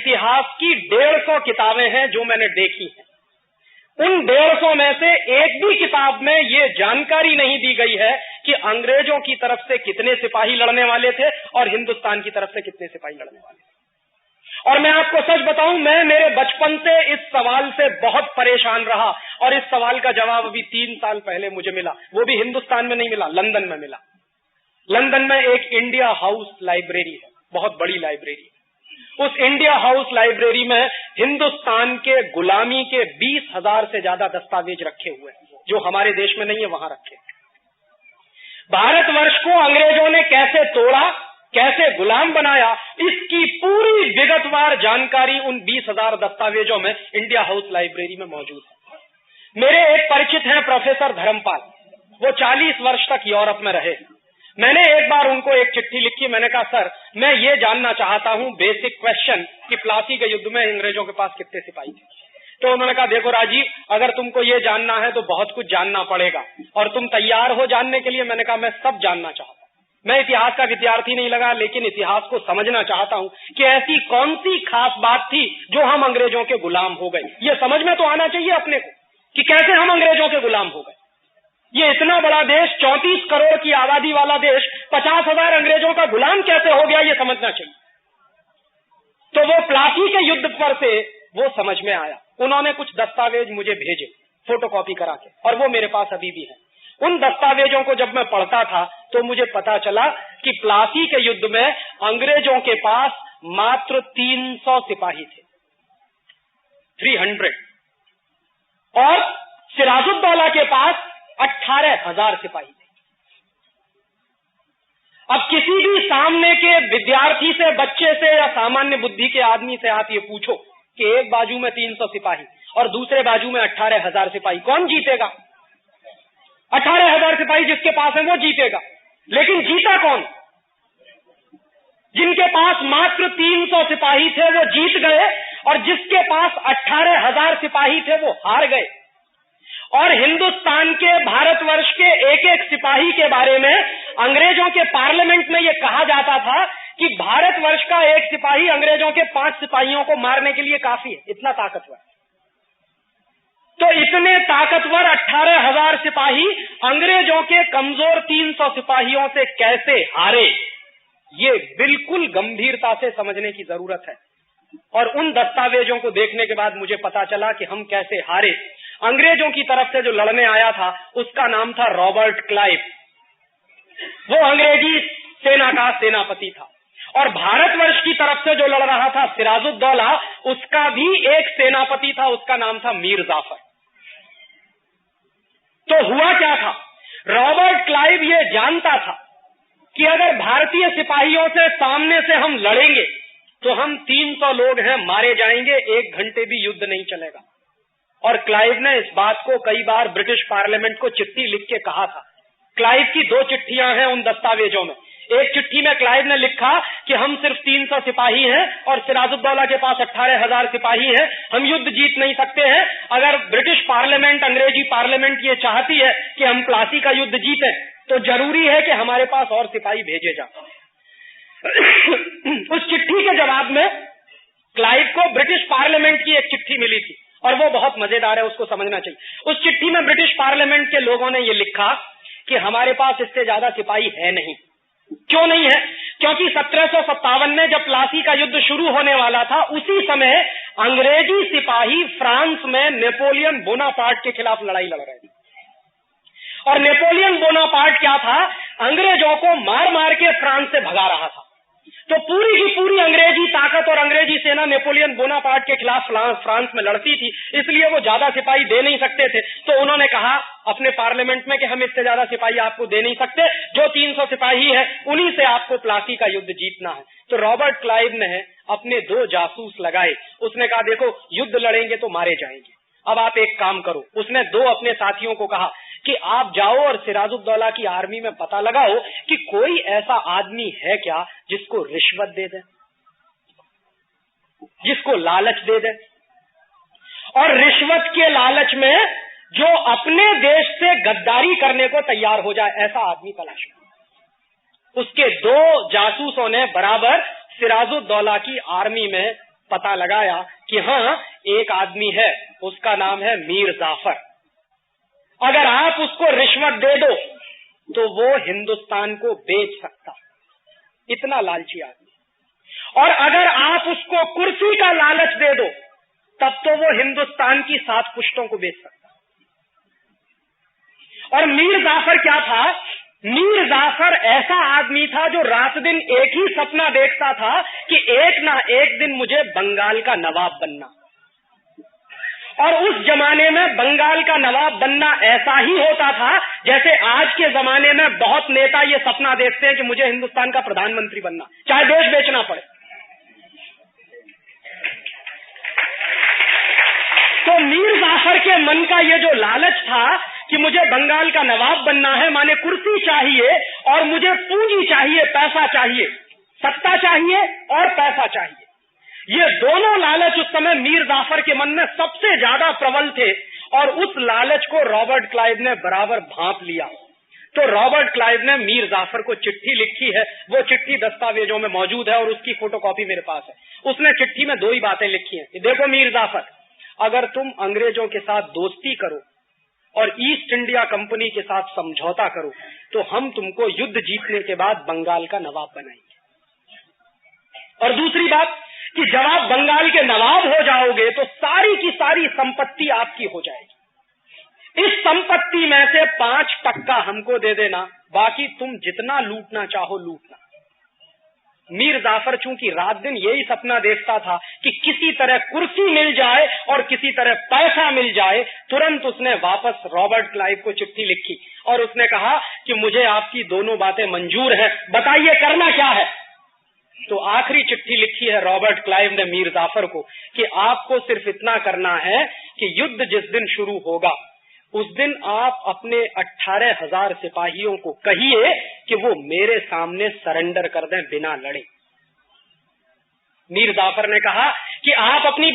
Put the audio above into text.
इतिहास की 150 किताबें हैं जो मैंने देखी हैं। उन 150 में से एक भी किताब में ये जानकारी नहीं दी गई है कि अंग्रेजों की तरफ से कितने सिपाही लड़ने वाले थे और हिंदुस्तान की तरफ से कितने सिपाही लड़ने वाले थे। और मैं आपको सच बताऊं, मैं मेरे बचपन से इस सवाल से बहुत परेशान रहा और इस सवाल का जवाब अभी 3 साल पहले मुझे मिला। वो भी हिंदुस्तान में नहीं मिला, लंदन में मिला। लंदन में एक इंडिया हाउस लाइब्रेरी है, बहुत बड़ी लाइब्रेरी है। उस इंडिया हाउस लाइब्रेरी में हिंदुस्तान के गुलामी के 20,000 से ज्यादा दस्तावेज रखे हुए हैं, जो हमारे देश में नहीं है, वहां रखे। भारतवर्ष को अंग्रेजों ने कैसे तोड़ा, कैसे गुलाम बनाया, इसकी पूरी विगतवार जानकारी उन 20,000 दस्तावेजों में इंडिया हाउस लाइब्रेरी में मौजूद है। मेरे एक परिचित हैं प्रोफेसर धर्मपाल, वो 40 वर्ष तक यूरोप में रहे। मैंने एक बार उनको एक चिट्ठी लिखी, मैंने कहा सर मैं ये जानना चाहता हूं बेसिक क्वेश्चन कि प्लासी के युद्ध में अंग्रेजों के पास कितने सिपाही थे। तो उन्होंने कहा देखो राजीव, अगर तुमको ये जानना है तो बहुत कुछ जानना पड़ेगा और तुम तैयार हो जानने के लिए। मैंने कहा मैं सब जानना चाहता हूं। मैं इतिहास का विद्यार्थी नहीं लगा, लेकिन इतिहास को समझना चाहता हूं कि ऐसी कौन सी खास बात थी जो हम अंग्रेजों के गुलाम हो गए। ये समझ में तो आना चाहिए अपने को कि कैसे हम अंग्रेजों के गुलाम हो गए। ये इतना बड़ा देश, 34 करोड़ की आबादी वाला देश, 50,000 अंग्रेजों का गुलाम कैसे हो गया, ये समझना चाहिए। तो वो प्लासी के युद्ध पर से वो समझ में आया। उन्होंने कुछ दस्तावेज मुझे भेजे फोटोकॉपी करा के, और वो मेरे पास अभी भी है। उन दस्तावेजों को जब मैं पढ़ता था तो मुझे पता चला कि प्लासी के युद्ध में अंग्रेजों के पास मात्र 300 सिपाही थे, 300, और सिराजुद्दौला के पास 18,000 सिपाही थे। अब किसी भी सामने के विद्यार्थी से, बच्चे से या सामान्य बुद्धि के आदमी से आप ये पूछो कि एक बाजू में 300 सिपाही और दूसरे बाजू में 18,000 सिपाही, कौन जीतेगा? 18,000 सिपाही जिसके पास है वो जीतेगा। लेकिन जीता कौन? जिनके पास मात्र 300 सिपाही थे वो जीत गए, और जिसके पास 18,000 सिपाही थे वो हार गए। और हिंदुस्तान के, भारतवर्ष के एक एक सिपाही के बारे में अंग्रेजों के पार्लियामेंट में यह कहा जाता था कि भारतवर्ष का एक सिपाही अंग्रेजों के 5 सिपाहियों को मारने के लिए काफी है, इतना ताकतवर। तो इतने ताकतवर 18,000 सिपाही अंग्रेजों के कमजोर 300 सिपाहियों से कैसे हारे, ये बिल्कुल गंभीरता से समझने की जरूरत है। और उन दस्तावेजों को देखने के बाद मुझे पता चला कि हम कैसे हारे। अंग्रेजों की तरफ से जो लड़ने आया था उसका नाम था रॉबर्ट क्लाइव। वो अंग्रेजी सेना का सेनापति था। और भारतवर्ष की तरफ से जो लड़ रहा था सिराजुद्दौला, उसका भी एक सेनापति था, उसका नाम था मीर जाफर। तो हुआ क्या था? रॉबर्ट क्लाइव ये जानता था कि अगर भारतीय सिपाहियों से सामने से हम लड़ेंगे तो हम 300 लोग हैं, मारे जाएंगे, 1 घंटे भी युद्ध नहीं चलेगा। और क्लाइव ने इस बात को कई बार ब्रिटिश पार्लियामेंट को चिट्ठी लिख के कहा था। क्लाइव की 2 चिट्ठियां हैं उन दस्तावेजों में। एक चिट्ठी में क्लाइव ने लिखा कि हम सिर्फ 300 सिपाही हैं और सिराजुद्दौला के पास 18,000 सिपाही हैं, हम युद्ध जीत नहीं सकते हैं। अगर ब्रिटिश पार्लियामेंट, अंग्रेजी पार्लियामेंट ये चाहती है कि हम प्लासी का युद्ध जीते तो जरूरी है कि हमारे पास और सिपाही भेजे जाए। उस चिट्ठी के जवाब में क्लाइव को ब्रिटिश पार्लियामेंट की एक चिट्ठी मिली थी, और वो बहुत मजेदार है, उसको समझना चाहिए। उस चिट्ठी में ब्रिटिश पार्लियामेंट के लोगों ने ये लिखा कि हमारे पास इससे ज्यादा सिपाही है नहीं। क्यों नहीं है? क्योंकि 1757 में जब प्लासी का युद्ध शुरू होने वाला था, उसी समय अंग्रेजी सिपाही फ्रांस में नेपोलियन बोनापार्ट के खिलाफ लड़ाई लड़ रहे थे। और नेपोलियन बोनापार्ट क्या था? अंग्रेजों को मार मार के फ्रांस से भगा रहा था। तो पूरी की पूरी अंग्रेजी ताकत और अंग्रेजी सेना नेपोलियन बोनापार्ट के खिलाफ फ्रांस में लड़ती थी, इसलिए वो ज्यादा सिपाही दे नहीं सकते थे। तो उन्होंने कहा अपने पार्लियामेंट में कि हम इससे ज्यादा सिपाही आपको दे नहीं सकते, जो 300 सिपाही है उन्हीं से आपको प्लासी का युद्ध जीतना है। तो रॉबर्ट क्लाइव ने अपने 2 जासूस लगाए। उसने कहा देखो युद्ध लड़ेंगे तो मारे जाएंगे, अब आप एक काम करो। उसने 2 अपने साथियों को कहा कि आप जाओ और सिराजुद्दौला की आर्मी में पता लगाओ कि कोई ऐसा आदमी है क्या जिसको रिश्वत दे दे, जिसको लालच दे दे, और रिश्वत के लालच में जो अपने देश से गद्दारी करने को तैयार हो जाए, ऐसा आदमी तलाशो। उसके 2 जासूसों ने बराबर सिराजुद्दौला की आर्मी में पता लगाया कि हाँ, एक आदमी है, उसका नाम है मीर जाफर। अगर आप उसको रिश्वत दे दो तो वो हिंदुस्तान को बेच सकता, इतना लालची आदमी। और अगर आप उसको कुर्सी का लालच दे दो तब तो वो हिंदुस्तान की 7 पुश्तों को बेच सकता। और मीर जाफर क्या था? मीर जाफर ऐसा आदमी था जो रात दिन एक ही सपना देखता था कि एक ना एक दिन मुझे बंगाल का नवाब बनना। और उस जमाने में बंगाल का नवाब बनना ऐसा ही होता था जैसे आज के जमाने में बहुत नेता ये सपना देखते हैं कि मुझे हिंदुस्तान का प्रधानमंत्री बनना, चाहे देश बेचना पड़े। तो मीर जाफर के मन का ये जो लालच था कि मुझे बंगाल का नवाब बनना है, माने कुर्सी चाहिए और मुझे पूंजी चाहिए, पैसा चाहिए, सत्ता चाहिए और पैसा चाहिए, ये दोनों लालच उस समय मीर जाफर के मन में सबसे ज्यादा प्रबल थे। और उस लालच को रॉबर्ट क्लाइव ने बराबर भांप लिया। तो रॉबर्ट क्लाइव ने मीर जाफर को चिट्ठी लिखी है, वो चिट्ठी दस्तावेजों में मौजूद है और उसकी फोटोकॉपी मेरे पास है। उसने चिट्ठी में 2 ही बातें लिखी हैं कि देखो मीर जाफर, अगर तुम अंग्रेजों के साथ दोस्ती करो और ईस्ट इंडिया कंपनी के साथ समझौता करो तो हम तुमको युद्ध जीतने के बाद बंगाल का नवाब बनाएंगे। और दूसरी बात कि जब आप बंगाल के नवाब हो जाओगे तो सारी की सारी संपत्ति आपकी हो जाएगी। इस संपत्ति में से 5% हमको दे देना, बाकी तुम जितना लूटना चाहो लूटना। मीर जाफर चूंकि रात दिन यही सपना देखता था कि किसी तरह कुर्सी मिल जाए और किसी तरह पैसा मिल जाए, तुरंत उसने वापस रॉबर्ट क्लाइव को चिट्ठी लिखी और उसने कहा कि मुझे आपकी दोनों बातें मंजूर हैं, बताइए करना क्या है। तो आखिरी चिट्ठी लिखी है रॉबर्ट क्लाइव ने मीर जाफर को कि आपको सिर्फ इतना करना है कि युद्ध जिस दिन शुरू होगा उस दिन आप अपने 18,000 सिपाहियों को कहिए कि वो मेरे सामने सरेंडर कर दें बिना लड़े। मीर जाफर ने कहा कि आप अपनी